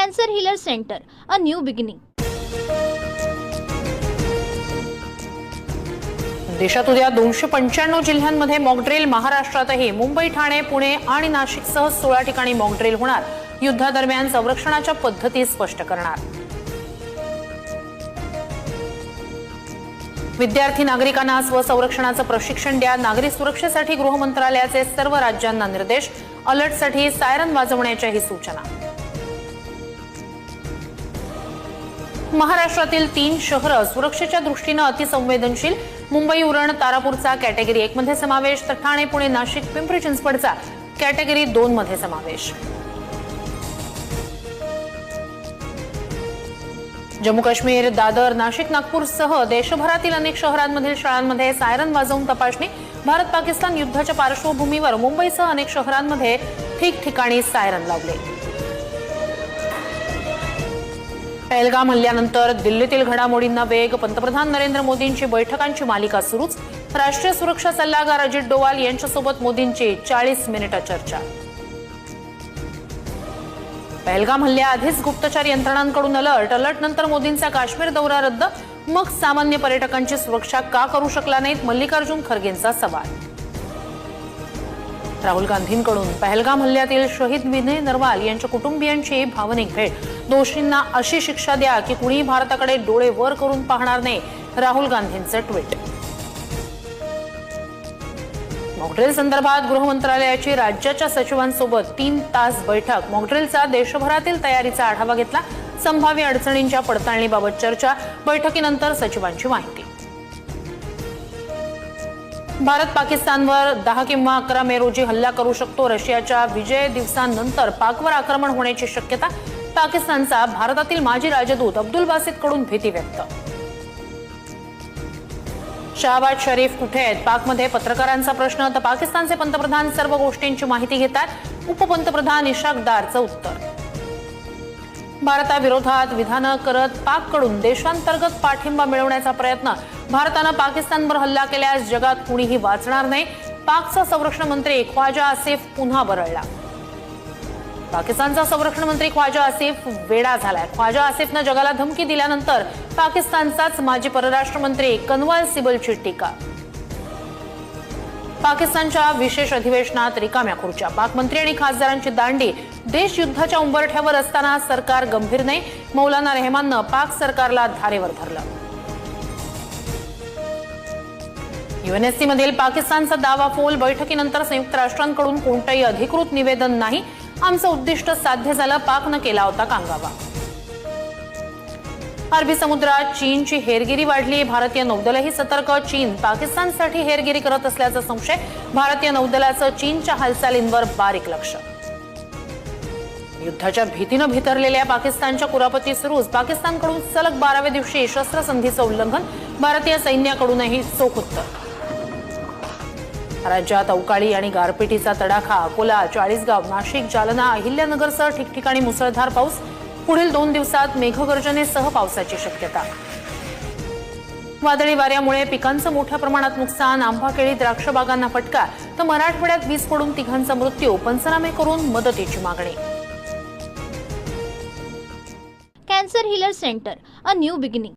Cancer healer centre, a new beginning. देशात उद्या 295 जिल्ह्यांमध्ये मॉकड्रिल. महाराष्ट्रातही मुंबई, ठाणे, पुणे आणि नाशिकसह 16 ठिकाणी मॉकड्रिल होणार. युद्धादरम्यान संरक्षणाच्या पद्धती स्पष्ट करणार. विद्यार्थी नागरिकांना स्वसंरक्षणाचं प्रशिक्षण द्या. नागरी सुरक्षेसाठी गृह मंत्रालयाचे सर्व राज्यांना निर्देश. अलर्टसाठी सायरन वाजवण्याच्याही सूचना. महाराष्ट्रातील 3 शहरं सुरक्षेच्या दृष्टीने अतिसंवेदनशील. मुंबई, उरण, तारापूरचा कॅटेगरी 1 मध्ये समावेश, तर ठाणे, पुणे, नाशिक, पिंपरी चिंचवडचा कॅटेगरी 2 मध्ये समावेश. जम्मू काश्मीर, दादर, नाशिक, नागपूरसह देशभरातील अनेक शहरांमधील शाळांमध्ये सायरन वाजवून तपासणी. भारत पाकिस्तान युद्धाच्या पार्श्वभूमीवर मुंबईसह अनेक शहरांमध्ये ठिकठिकाणी सायरन लावले. पहलगाम हल्ल्यानंतर दिल्लीतील घडामोडींना वेग. पंतप्रधान नरेंद्र मोदींची बैठकांची मालिका सुरूच. राष्ट्रीय सुरक्षा सल्लागार अजित डोवाल यांच्यासोबत मोदींची 40 मिनिटं चर्चा. पहलगाम हल्ल्याआधीच गुप्तचर यंत्रणांकडून अलर्ट नंतर मोदींचा काश्मीर दौरा रद्द. मग सामान्य पर्यटकांची सुरक्षा का करू शकला नाहीत? मल्लिकार्जुन खरगेंचा सवाल. राहुल गांधींकडून पहलगाम हल्ल्यातील शहीद विनय नरवाल यांच्या कुटुंबियांची भावनिक भेट. दोषींना अशी शिक्षा द्या की कुणी भारताकडे डोळे वर करून पाहणार नाही. राहुल गांधींचं ट्विट. मॉकड्रिल संदर्भात गृह मंत्रालयाची राज्याच्या सचिवांसोबत 3 तास बैठक. मॉकड्रिलचा देशभरातील तयारीचा आढावा घेतला. संभाव्य अडचणींच्या पडताळणीबाबत चर्चा. बैठकीनंतर सचिवांची माहिती. भारत पाकिस्तानवर 10 किंवा 11 मे रोजी हल्ला करू शकतो. रशियाच्या विजय दिवसानंतर पाकवर आक्रमण होण्याची शक्यता. पाकिस्तानचा भारतातील माजी राजदूत अब्दुल बासितकडून भीती व्यक्त. शहबाज शरीफ कुठे आहेत? पाकमध्ये पत्रकारांचा प्रश्न. तर पाकिस्तानचे पंतप्रधान सर्व गोष्टींची माहिती घेतात. उपपंतप्रधान इशाक दारचं उत्तर. भारताविरोधात विधानं करत पाककडून देशांतर्गत पाठिंबा मिळवण्याचा प्रयत्न. भारतानं पाकिस्तानवर हल्ला केल्यास जगात कुणीही वाचणार नाही. पाकचा संरक्षण मंत्री ख्वाजा आसिफ पुन्हा बरळला. पाकिस्तानचा संरक्षण मंत्री ख्वाजा आसिफ वेडा झालाय. ख्वाजा आसिफनं जगाला धमकी दिल्यानंतर पाकिस्तानचाच माजी परराष्ट्र मंत्री कनवाल सिबलची टीका. पाकिस्तानच्या विशेष अधिवेशनात रिकाम्या खुर्च्या. पाक मंत्री आणि खासदारांची दांडी. देश युद्धाच्या उंबरठ्यावर असताना सरकार गंभीर नाही. मौलाना रहमाननं पाक सरकारला धारेवर धरलं. UNSC मधील पाकिस्तानचा दावा फोल. बैठकीनंतर संयुक्त राष्ट्रांकडून कोणतंही अधिकृत निवेदन नाही. आमचं उद्दिष्ट साध्य झालं. पाकनं केला होता कांगावा. अरबी समुद्रात चीनची हेरगिरी वाढली. भारतीय नौदलही सतर्क. चीन पाकिस्तानसाठी हेरगिरी करत असल्याचा संशय. भारतीय नौदलाचं चीनच्या हालचालींवर बारीक लक्ष. युद्धाच्या भीतीनं भितरलेल्या पाकिस्तानच्या कुरापती सुरूच. पाकिस्तानकडून सलग 12व्या दिवशी शस्त्रसंधीचं उल्लंघन. भारतीय सैन्याकडूनही चोख उत्तर. राज्यात अवकाळी आणि गारपिटीचा तडाखा. अकोला, चाळीसगाव, नाशिक, जालना, अहिल्यानगरसह ठिकठिकाणी मुसळधार पाऊस. पुढील 2 दिवसात मेघगर्जनेसह पावसाची शक्यता. वादळी वाऱ्यामुळे पिकांचं मोठ्या प्रमाणात नुकसान. आंबा, केळी, द्राक्ष बागांना फटका. तर मराठवाड्यात वीज पडून 3घांचा मृत्यू. पंचनामे करून मदतीची मागणी. Cancer healer centre, a new beginning.